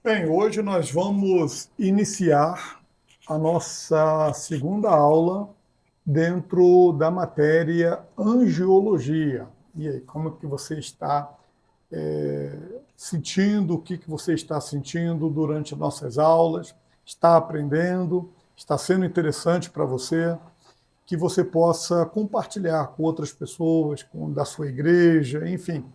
Bem, hoje nós vamos iniciar a nossa segunda aula dentro da matéria angiologia. E aí, como que você está sentindo? O que que você está sentindo durante as nossas aulas? Está aprendendo? Está sendo interessante para você? Que você possa compartilhar com outras pessoas, da sua igreja, enfim,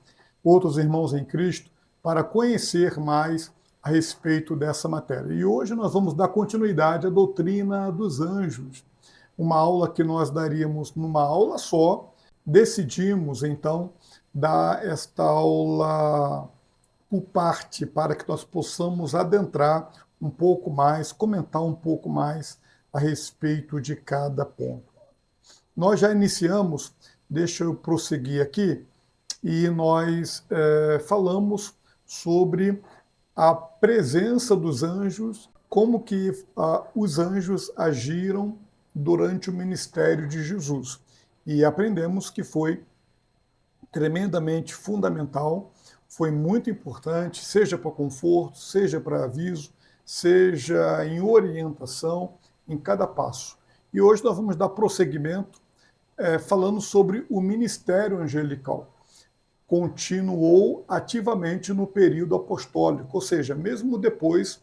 outros irmãos em Cristo, para conhecer mais a respeito dessa matéria. E hoje nós vamos dar continuidade à doutrina dos anjos, uma aula que nós daríamos numa aula só. Decidimos, então, dar esta aula por parte, para que nós possamos adentrar um pouco mais, comentar um pouco mais a respeito de cada ponto. Nós já iniciamos, deixa eu prosseguir aqui, e nós falamos sobre a presença dos anjos, como que os anjos agiram durante o ministério de Jesus. E aprendemos que foi tremendamente fundamental, foi muito importante, seja para conforto, seja para aviso, seja em orientação, em cada passo. E hoje nós vamos dar prosseguimento falando sobre o ministério angelical. Continuou ativamente no período apostólico, ou seja, mesmo depois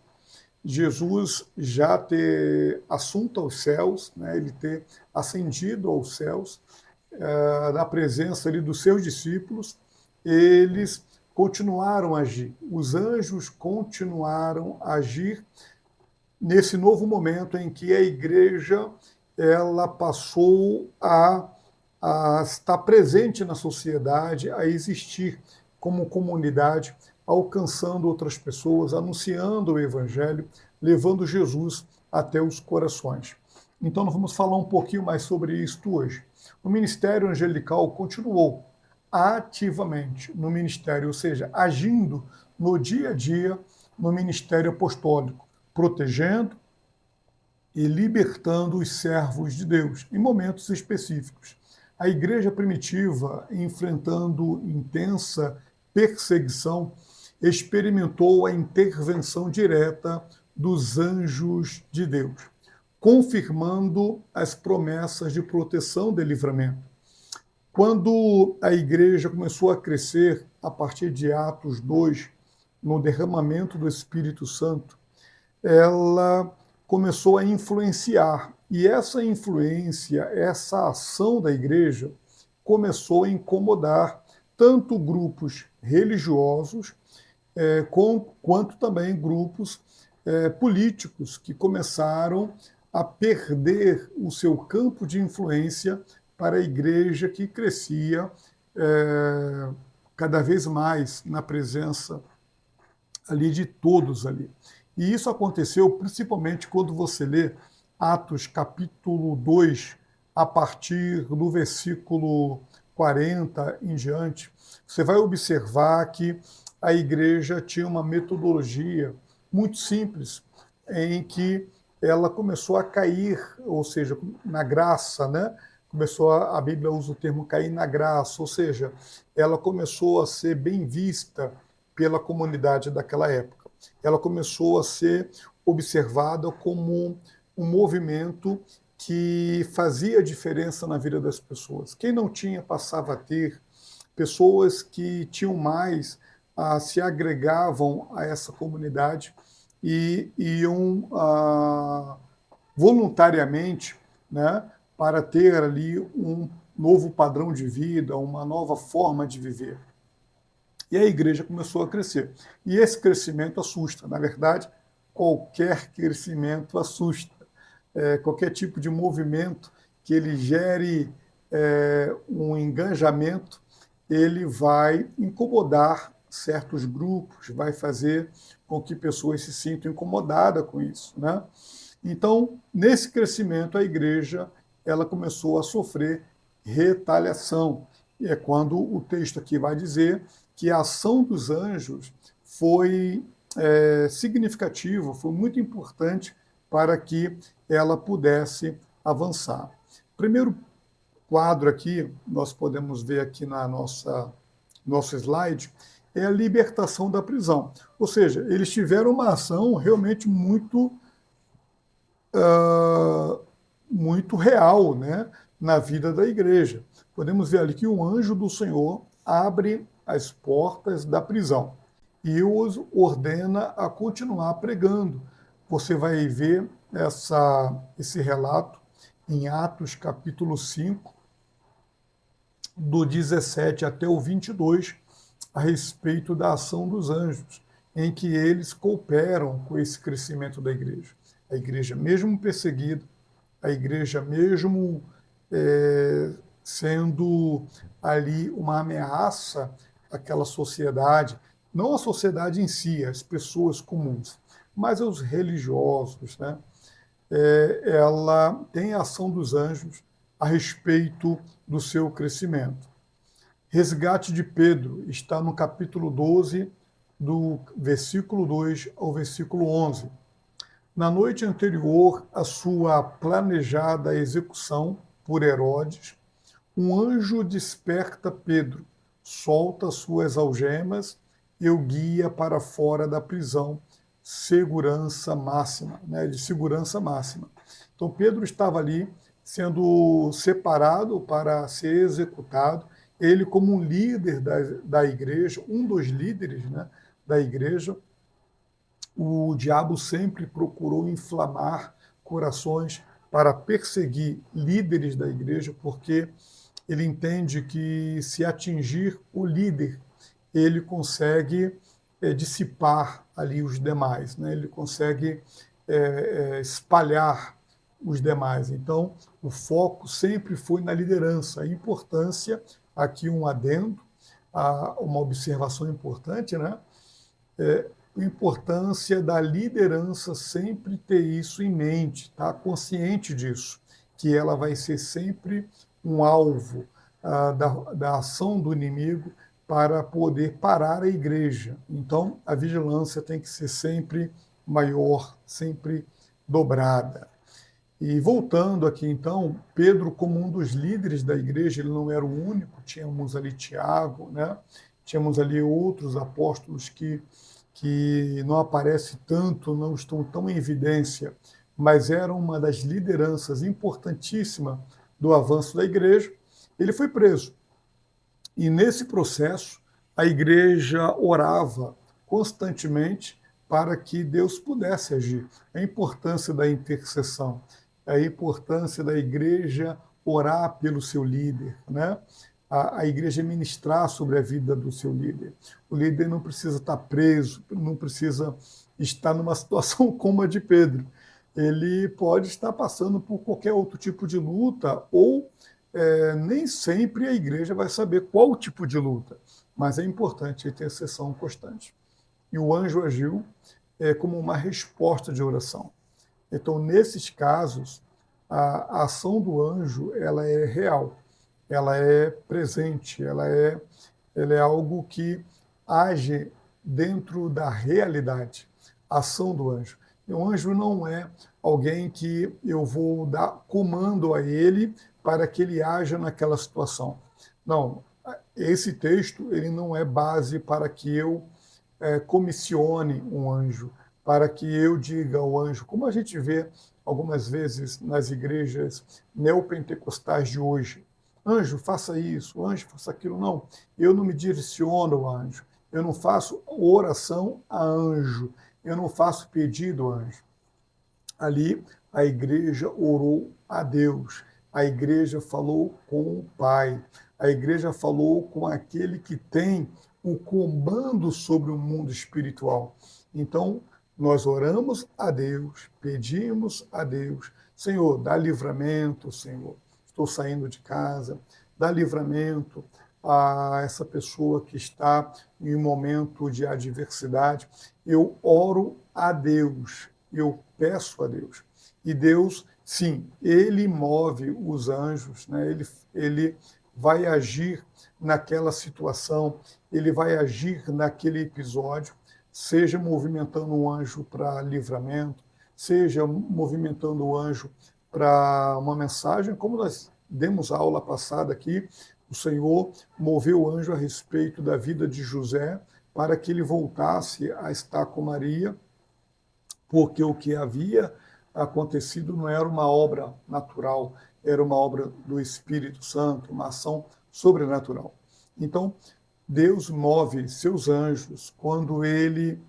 Jesus já ter assunto aos céus, né, ele ter ascendido aos céus, na presença ali dos seus discípulos, eles continuaram a agir. Os anjos continuaram a agir nesse novo momento em que a igreja ela passou a estar presente na sociedade, a existir como comunidade, alcançando outras pessoas, anunciando o evangelho, levando Jesus até os corações. Então nós vamos falar um pouquinho mais sobre isso hoje. O ministério angelical continuou ativamente no ministério, ou seja, agindo no dia a dia no ministério apostólico, protegendo e libertando os servos de Deus em momentos específicos. A igreja primitiva, enfrentando intensa perseguição, experimentou a intervenção direta dos anjos de Deus, confirmando as promessas de proteção e livramento. Quando a igreja começou a crescer a partir de Atos 2, no derramamento do Espírito Santo, ela começou a influenciar. E essa influência, essa ação da igreja, começou a incomodar tanto grupos religiosos quanto também grupos políticos que começaram a perder o seu campo de influência para a igreja que crescia cada vez mais na presença ali de todos ali. E isso aconteceu principalmente quando você lê Atos capítulo 2, a partir do versículo 40 em diante, você vai observar que a igreja tinha uma metodologia muito simples, em que ela começou a cair, ou seja, na graça, né? Começou a Bíblia usa o termo cair na graça, ou seja, ela começou a ser bem vista pela comunidade daquela época. Ela começou a ser observada como um movimento que fazia diferença na vida das pessoas. Quem não tinha passava a ter, pessoas que tinham mais se agregavam a essa comunidade e iam voluntariamente, né, para ter ali um novo padrão de vida, uma nova forma de viver. E a igreja começou a crescer. E esse crescimento assusta. Na verdade, qualquer crescimento assusta. Qualquer tipo de movimento que ele gere um engajamento, ele vai incomodar certos grupos, vai fazer com que pessoas se sintam incomodadas com isso, né? Então, nesse crescimento, a igreja ela começou a sofrer retaliação. E é quando o texto aqui vai dizer que a ação dos anjos foi significativa, foi muito importante para que ela pudesse avançar. O primeiro quadro aqui, nós podemos ver aqui na nosso slide, é a libertação da prisão. Ou seja, eles tiveram uma ação realmente muito real, né, na vida da igreja. Podemos ver ali que o anjo do Senhor abre as portas da prisão e os ordena a continuar pregando. Você vai ver esse relato em Atos capítulo 5, do 17 até o 22, a respeito da ação dos anjos, em que eles cooperam com esse crescimento da igreja. A igreja, mesmo perseguida, a igreja, mesmo sendo ali uma ameaça àquela sociedade, não a sociedade em si, as pessoas comuns, mas os religiosos, né? Ela tem a ação dos anjos a respeito do seu crescimento. Resgate de Pedro está no capítulo 12, do versículo 2 ao versículo 11. Na noite anterior à sua planejada execução por Herodes, um anjo desperta Pedro, solta suas algemas e o guia para fora da prisão, segurança máxima, né, de segurança máxima. Então Pedro estava ali sendo separado para ser executado, ele como um líder da igreja, um dos líderes, né, da igreja. O diabo sempre procurou inflamar corações para perseguir líderes da igreja, porque ele entende que se atingir o líder, ele consegue dissipar ali os demais, né? Ele consegue espalhar os demais. Então, o foco sempre foi na liderança. A importância, aqui um adendo, uma observação importante, né? A importância da liderança sempre ter isso em mente, tá? Consciente disso, que ela vai ser sempre um alvo da ação do inimigo para poder parar a igreja. Então, a vigilância tem que ser sempre maior, sempre dobrada. E voltando aqui, então, Pedro, como um dos líderes da igreja, ele não era o único, tínhamos ali Tiago, né? Tínhamos ali outros apóstolos que não aparece tanto, não estão tão em evidência, mas eram uma das lideranças importantíssimas do avanço da igreja. Ele foi preso. E nesse processo, a igreja orava constantemente para que Deus pudesse agir. A importância da intercessão, a importância da igreja orar pelo seu líder, né? A igreja ministrar sobre a vida do seu líder. O líder não precisa estar preso, não precisa estar numa situação como a de Pedro. Ele pode estar passando por qualquer outro tipo de luta, ou nem sempre a igreja vai saber qual tipo de luta, mas é importante a intercessão constante. E o anjo agiu como uma resposta de oração. Então, nesses casos, a ação do anjo ela é real, ela é presente, ela é algo que age dentro da realidade, a ação do anjo. E o anjo não é alguém que eu vou dar comando a ele para que ele haja naquela situação. Não, esse texto ele não é base para que eu comissione um anjo, para que eu diga ao anjo, como a gente vê algumas vezes nas igrejas neopentecostais de hoje, anjo, faça isso, anjo, faça aquilo. Não, eu não me direciono ao anjo, eu não faço oração a anjo, eu não faço pedido a anjo. Ali a igreja orou a Deus, a igreja falou com o Pai, a igreja falou com aquele que tem o comando sobre o mundo espiritual. Então, nós oramos a Deus, pedimos a Deus, Senhor, dá livramento, Senhor, estou saindo de casa, dá livramento a essa pessoa que está em um momento de adversidade. Eu oro a Deus, eu peço a Deus. E Deus, sim, Ele move os anjos, né? Ele vai agir naquela situação, Ele vai agir naquele episódio, seja movimentando um anjo para livramento, seja movimentando o anjo para uma mensagem, como nós demos a aula passada aqui, o Senhor moveu o anjo a respeito da vida de José para que ele voltasse a estar com Maria, porque o que havia acontecido não era uma obra natural, era uma obra do Espírito Santo, uma ação sobrenatural. Então, Deus move seus anjos quando ele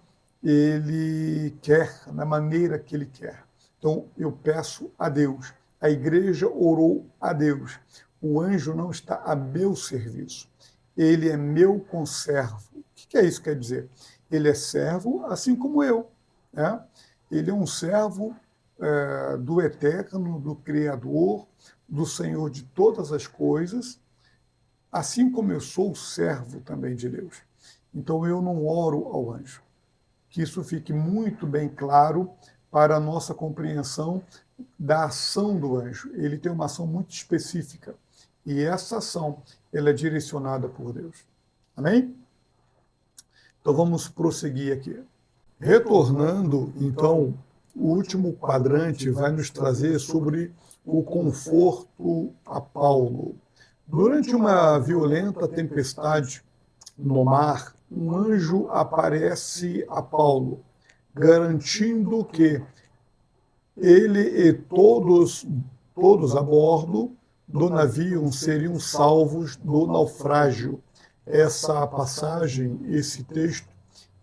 quer, na maneira que ele quer. Então, eu peço a Deus. A igreja orou a Deus. O anjo não está a meu serviço. Ele é meu conservo. O que é isso que quer dizer? Ele é servo assim como eu. Né? Ele é um servo do Eterno, do Criador, do Senhor de todas as coisas, assim como eu sou servo também de Deus. Então eu não oro ao anjo. Que isso fique muito bem claro para a nossa compreensão da ação do anjo. Ele tem uma ação muito específica. E essa ação, ela é direcionada por Deus. Amém? Então vamos prosseguir aqui. Retornando, então, o último quadrante vai nos trazer sobre o conforto a Paulo. Durante uma violenta tempestade no mar, um anjo aparece a Paulo, garantindo que ele e todos a bordo do navio seriam salvos do naufrágio. Essa passagem, esse texto,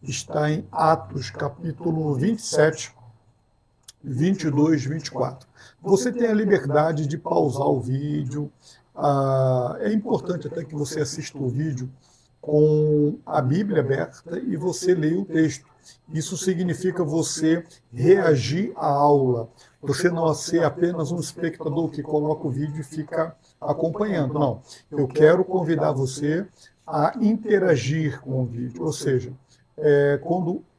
está em Atos, capítulo 27, 22, 24. Você tem a liberdade de pausar o vídeo. É importante até que você assista o vídeo com a Bíblia aberta e você leia o texto. Isso significa você reagir à aula. Você não ser apenas um espectador que coloca o vídeo e fica acompanhando. Não. Eu quero convidar você a interagir com o vídeo. Ou seja,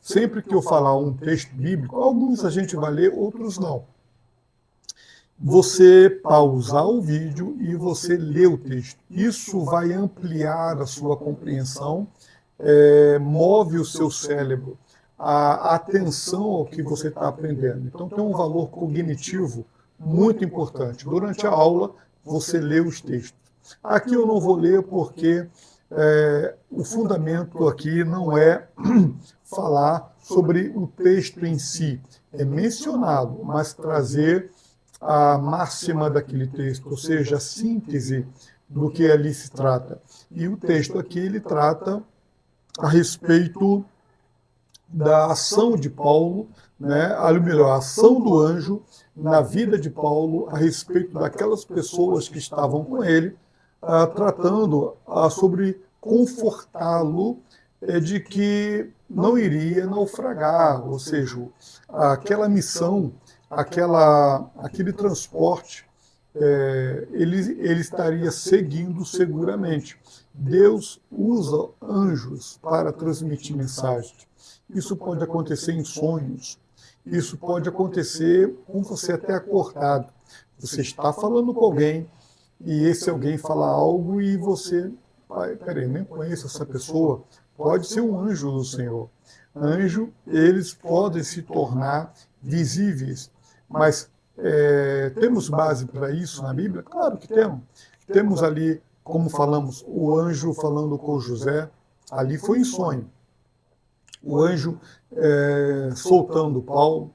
sempre que eu falar um texto bíblico, alguns a gente vai ler, outros não. Você pausar o vídeo e você ler o texto. Isso vai ampliar a sua compreensão, move o seu cérebro, a atenção ao que você está aprendendo. Então tem um valor cognitivo muito importante. Durante a aula, você lê os textos. Aqui eu não vou ler porque o fundamento aqui não é falar sobre o texto em si, é mencionado, mas trazer a máxima daquele texto, ou seja, a síntese do que ali se trata. E o texto aqui, ele trata a respeito da ação de Paulo, né, ou melhor, a ação do anjo na vida de Paulo a respeito daquelas pessoas que estavam com ele, tratando sobre confortá-lo de que não iria naufragar, ou seja, aquela missão, aquele transporte, ele estaria seguindo seguramente. Deus usa anjos para transmitir mensagens. Isso pode acontecer em sonhos, isso pode acontecer com você até acordado. Você está falando com alguém e esse alguém fala algo e você, peraí, nem conheço essa pessoa, pode ser um anjo do Senhor. Anjo, eles podem se tornar visíveis, mas temos base para isso na Bíblia? Claro que temos. Temos ali, como falamos, o anjo falando com José, ali foi em sonho. O anjo soltando Paulo,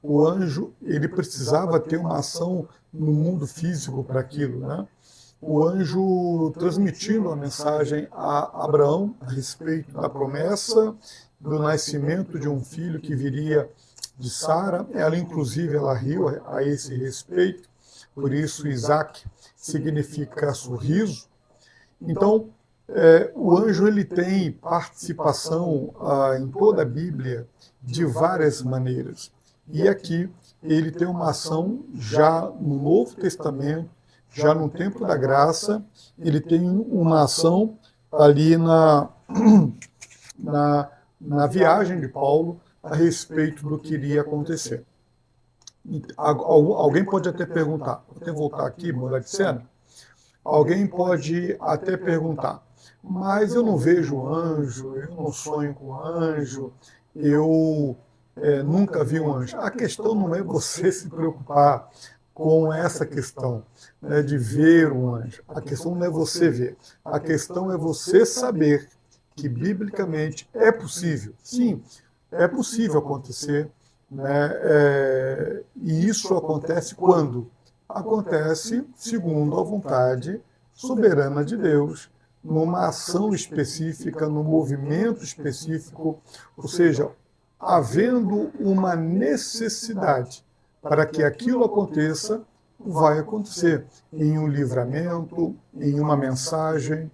o anjo, ele precisava ter uma ação no mundo físico para aquilo, né? O anjo transmitindo a mensagem a Abraão a respeito da promessa do nascimento de um filho que viria de Sara. Ela, inclusive, ela riu a esse respeito, por isso Isaac significa sorriso. Então, o anjo ele tem participação em toda a Bíblia de várias maneiras. E aqui ele tem uma ação já no Novo Testamento, já no tempo da graça, ele tem uma ação ali na viagem de Paulo a respeito do que iria acontecer. Alguém pode até perguntar, vou até voltar aqui, mudar de cena. Alguém pode até perguntar, mas eu não vejo anjo, eu não sonho com anjo, eu nunca vi um anjo. A questão não é você se preocupar com essa questão, de ver um anjo. A questão não é você ver. A questão é você saber que biblicamente é possível. Sim, é possível acontecer, né? E isso acontece quando? Acontece segundo a vontade soberana de Deus, numa ação específica, num movimento específico, ou seja, havendo uma necessidade para que aquilo aconteça, vai acontecer em um livramento, em uma mensagem,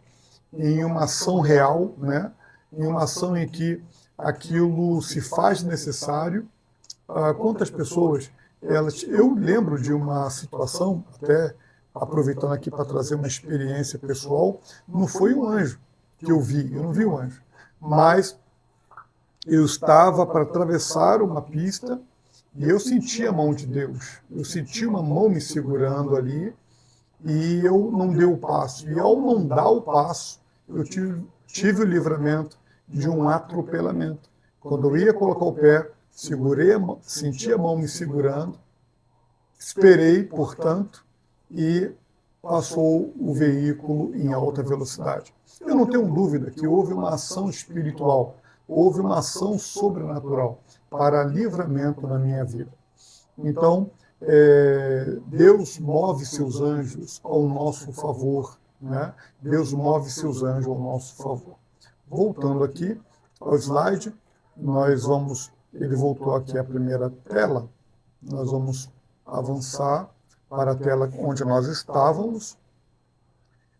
em uma ação real, né? Em uma ação em que aquilo se faz necessário. Quantas pessoas, eu lembro de uma situação, até aproveitando aqui para trazer uma experiência pessoal, não foi um anjo que eu não vi um anjo, mas eu estava para atravessar uma pista e eu senti a mão de Deus, eu senti uma mão me segurando ali e eu não dei o passo. E ao não dar o passo, eu tive o livramento de um atropelamento. Quando eu ia colocar o pé, segurei a mão, senti a mão me segurando, esperei, portanto, e passou o veículo em alta velocidade. Eu não tenho dúvida que houve uma ação espiritual, houve uma ação sobrenatural para livramento na minha vida. Então, Deus move seus anjos ao nosso favor, né? Deus move seus anjos ao nosso favor. Voltando aqui ao slide, ele voltou aqui à primeira tela, nós vamos avançar para a tela onde nós estávamos.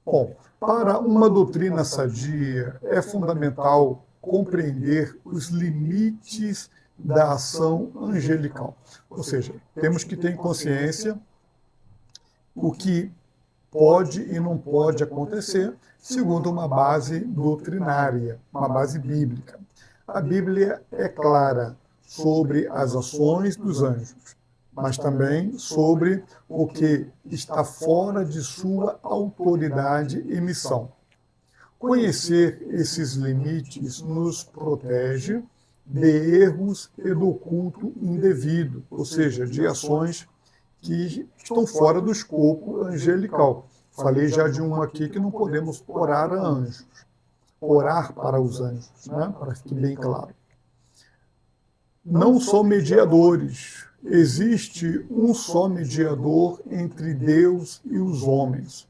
Bom, para uma doutrina sadia, é fundamental compreender os limites da ação angelical. Ou seja, temos que ter em consciência o que pode e não pode acontecer, segundo uma base doutrinária, uma base bíblica. A Bíblia é clara sobre as ações dos anjos, mas também sobre o que está fora de sua autoridade e missão. Conhecer esses limites nos protege de erros e do culto indevido, ou seja, de ações que estão fora do escopo angelical. Falei já de uma aqui que não podemos orar a anjos, orar para os anjos, né? Para que fique bem claro. Não são mediadores. Existe um só mediador entre Deus e os homens,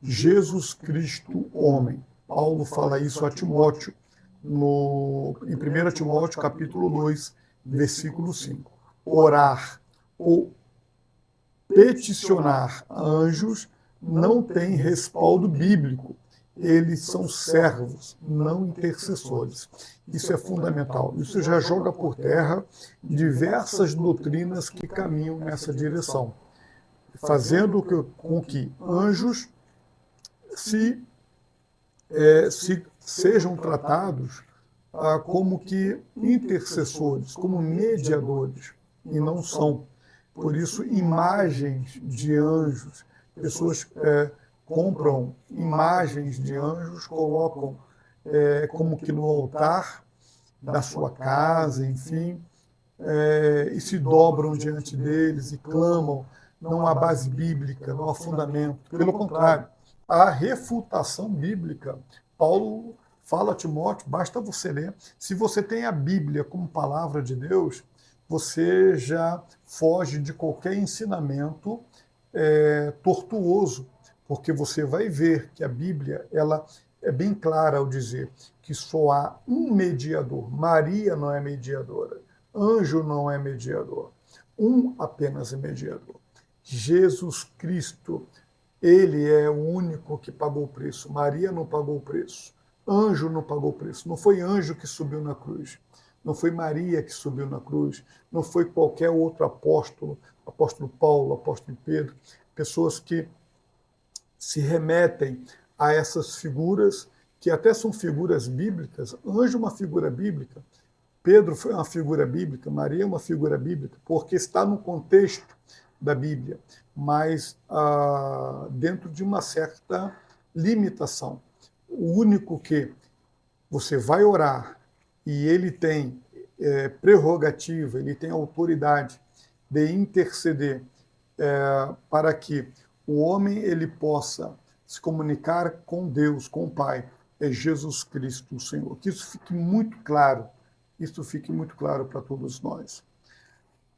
Jesus Cristo, homem. Paulo fala isso a Timóteo, em 1 Timóteo capítulo 2, versículo 5. Orar ou peticionar a anjos não tem respaldo bíblico. Eles são servos, não intercessores. Isso é fundamental. Isso já joga por terra diversas doutrinas que caminham nessa direção, fazendo com que anjos se sejam tratados como que intercessores, como mediadores, e não são. Por isso, imagens de anjos, pessoas compram imagens de anjos, colocam como que no altar da sua casa, enfim, e se dobram diante deles e clamam. Não há base bíblica, não há fundamento. Pelo contrário, há refutação bíblica. Paulo fala a Timóteo, basta você ler. Se você tem a Bíblia como palavra de Deus, você já foge de qualquer ensinamento tortuoso, porque você vai ver que a Bíblia ela é bem clara ao dizer que só há um mediador. Maria não é mediadora, anjo não é mediador, um apenas é mediador. Jesus Cristo, ele é o único que pagou o preço. Maria não pagou o preço, anjo não pagou o preço. Não foi anjo que subiu na cruz, não foi Maria que subiu na cruz, não foi qualquer outro apóstolo, apóstolo Paulo, apóstolo Pedro, pessoas que se remetem a essas figuras, que até são figuras bíblicas. Anjo é uma figura bíblica, Pedro foi uma figura bíblica, Maria é uma figura bíblica, porque está no contexto da Bíblia, mas dentro de uma certa limitação. O único que você vai orar e ele tem prerrogativa, ele tem autoridade de interceder para que o homem ele possa se comunicar com Deus, com o Pai, é Jesus Cristo, o Senhor. Que isso fique muito claro, para todos nós.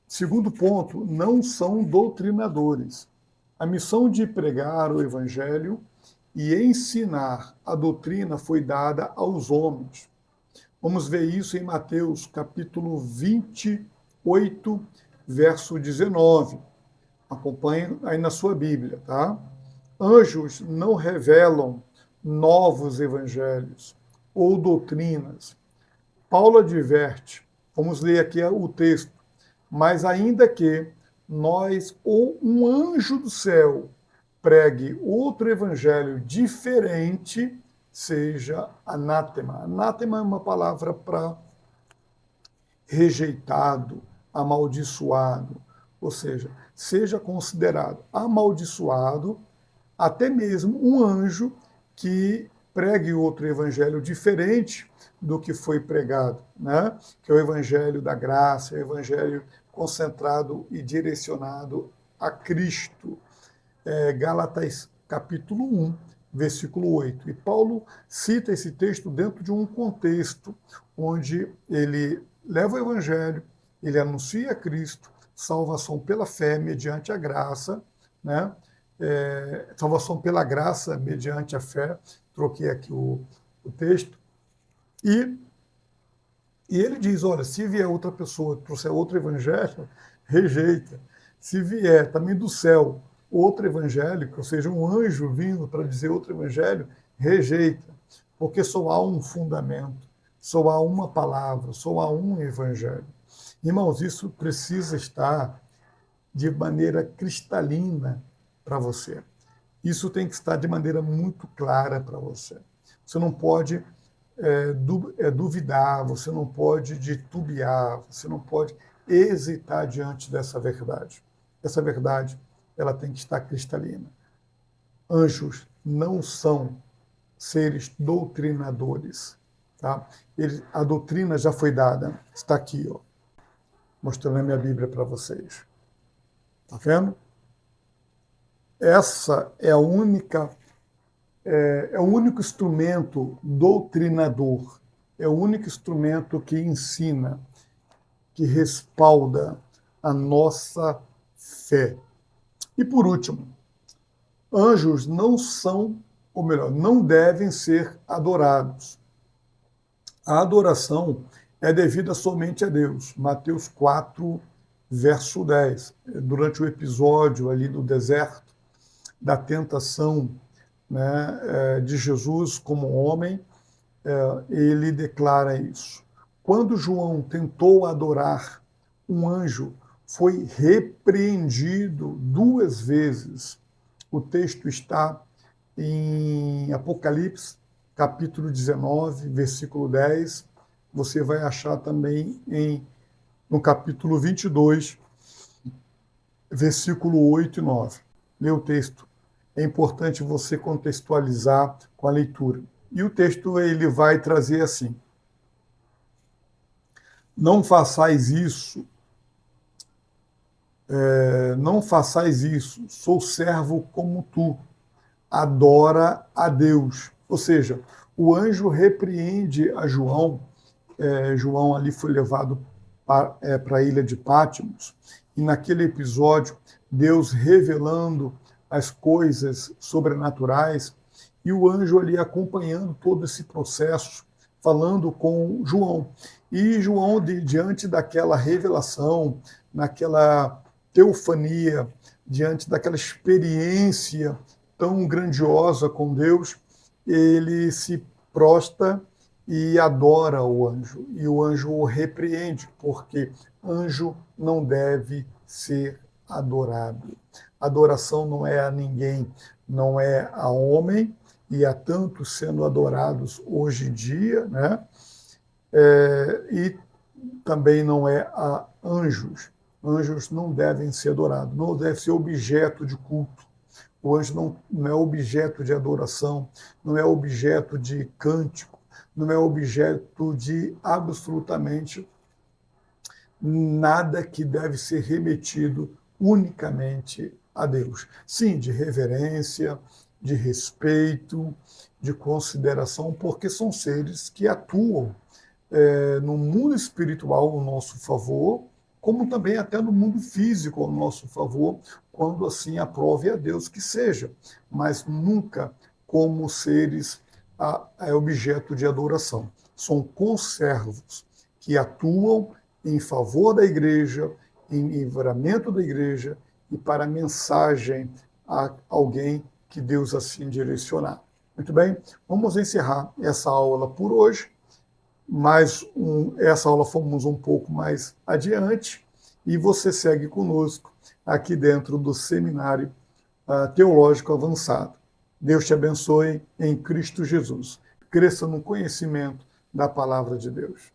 Segundo ponto, não são doutrinadores. A missão de pregar o Evangelho e ensinar a doutrina foi dada aos homens. Vamos ver isso em Mateus capítulo 28, verso 19. Acompanhe aí na sua Bíblia, tá? Anjos não revelam novos evangelhos ou doutrinas. Paulo adverte, vamos ler aqui o texto, mas ainda que nós ou um anjo do céu pregue outro evangelho diferente, seja anátema. Anátema é uma palavra para rejeitado, amaldiçoado, ou seja considerado amaldiçoado até mesmo um anjo que pregue outro evangelho diferente do que foi pregado, né? Que é o evangelho da graça, o evangelho concentrado e direcionado a Cristo. Gálatas capítulo 1, versículo 8. E Paulo cita esse texto dentro de um contexto onde ele leva o evangelho, ele anuncia Cristo, salvação pela fé mediante a graça, né? Salvação pela graça mediante a fé, troquei aqui o texto, e ele diz, olha, se vier outra pessoa, trouxer outro evangelho, rejeita. Se vier também do céu outro evangélico, ou seja, um anjo vindo para dizer outro evangelho, rejeita, porque só há um fundamento, só há uma palavra, só há um evangelho. Irmãos, isso precisa estar de maneira cristalina para você. Isso tem que estar de maneira muito clara para você. Você não pode duvidar, você não pode titubear, você não pode hesitar diante dessa verdade. Essa verdade, ela tem que estar cristalina. Anjos não são seres doutrinadores. Tá? A doutrina já foi dada, está aqui, ó, mostrando a minha Bíblia para vocês. Está vendo? Essa é a única, é o único instrumento doutrinador, é o único instrumento que ensina, que respalda a nossa fé. E por último, anjos não são, ou melhor, não devem ser adorados. A adoração é devida somente a Deus. Mateus 4, verso 10. Durante o episódio ali do deserto, da tentação, né, de Jesus como homem, ele declara isso. Quando João tentou adorar um anjo, foi repreendido 2 vezes. O texto está em Apocalipse, capítulo 19, versículo 10. Você vai achar também no capítulo 22, versículo 8 e 9. Lê o texto. É importante você contextualizar com a leitura. E o texto ele vai trazer assim: não façais isso, não façais isso, sou servo como tu, adora a Deus. Ou seja, o anjo repreende a João. João ali foi levado para a ilha de Patmos, e naquele episódio, Deus revelando as coisas sobrenaturais, e o anjo ali acompanhando todo esse processo, falando com João. E João, diante daquela revelação, naquela teofania, diante daquela experiência tão grandiosa com Deus, ele se prostra e adora o anjo. E o anjo o repreende, porque anjo não deve ser adorado. Adoração não é a ninguém, não é a homem, e há tantos sendo adorados hoje em dia, né? E também não é a anjos. Anjos não devem ser adorados, não deve ser objeto de culto. O anjo não é objeto de adoração, não é objeto de cântico, não é objeto de absolutamente nada, que deve ser remetido unicamente a Deus. Sim, de reverência, de respeito, de consideração, porque são seres que atuam no mundo espiritual ao nosso favor, como também até no mundo físico ao nosso favor, quando assim aprove a Deus que seja, mas nunca como seres objeto de adoração. São conservos que atuam em favor da igreja, em livramento da igreja e para a mensagem a alguém que Deus assim direcionar. Muito bem, vamos encerrar essa aula por hoje. Essa aula fomos um pouco mais adiante e você segue conosco aqui dentro do Seminário Teológico Avançado. Deus te abençoe em Cristo Jesus. Cresça no conhecimento da Palavra de Deus.